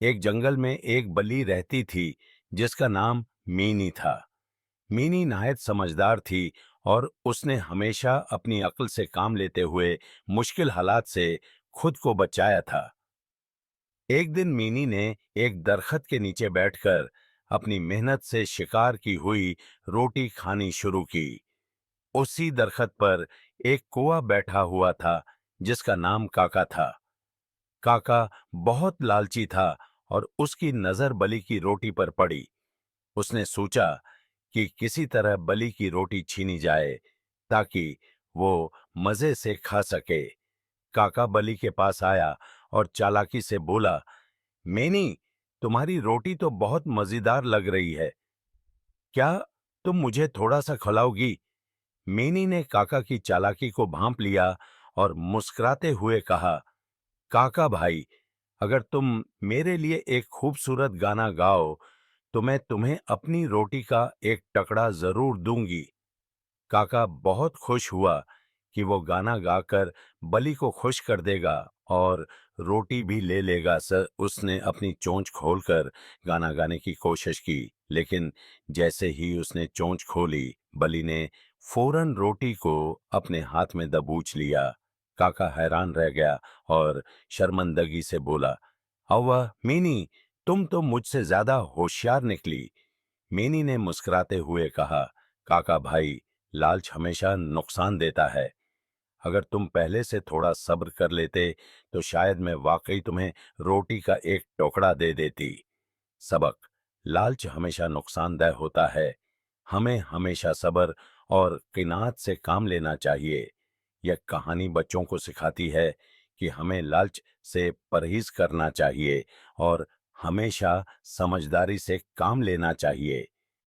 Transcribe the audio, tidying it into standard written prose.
एक जंगल में एक बल्ली रहती थी जिसका नाम मीनी था। मीनी नायत समझदार थी और उसने हमेशा अपनी अक्ल से काम लेते हुए मुश्किल हालात से खुद को बचाया था। एक दिन मीनी ने एक दरखत के नीचे बैठकर अपनी मेहनत से शिकार की हुई रोटी खानी शुरू की। उसी दरखत पर एक कौवा बैठा हुआ था जिसका नाम काका था। काका बहुत लालची था और उसकी नजर बलि की रोटी पर पड़ी। उसने सोचा कि किसी तरह बलि की रोटी छीनी जाए ताकि वो मजे से खा सके। काका बलि के पास आया और चालाकी से बोला, मेनी, तुम्हारी रोटी तो बहुत मजेदार लग रही है। क्या तुम मुझे थोड़ा सा खिलाओगी? मेनी ने काका की चालाकी को भांप लिया और मुस्कुराते हुए कहा, काका भाई, अगर तुम मेरे लिए एक खूबसूरत गाना गाओ तो मैं तुम्हें अपनी रोटी का एक टुकड़ा जरूर दूंगी। काका बहुत खुश हुआ कि वो गाना गाकर बलि को खुश कर देगा और रोटी भी ले लेगा। सर, उसने अपनी चोंच खोलकर गाना गाने की कोशिश की, लेकिन जैसे ही उसने चोंच खोली, बलि ने फौरन रोटी को अपने हाथ में दबोच लिया। काका हैरान रह गया और शर्मिंदगी से बोला, अव्वा मीनी, तुम तो मुझसे ज्यादा होशियार निकली। मीनी ने मुस्कुराते हुए कहा, काका भाई, लालच हमेशा नुकसान देता है। अगर तुम पहले से थोड़ा सब्र कर लेते तो शायद मैं वाकई तुम्हें रोटी का एक टुकड़ा दे देती। सबक: लालच हमेशा नुकसानदेह होता है। हमें हमेशा सब्र और किनात से काम लेना चाहिए। यह कहानी बच्चों को सिखाती है कि हमें लालच से परहेज करना चाहिए और हमेशा समझदारी से काम लेना चाहिए।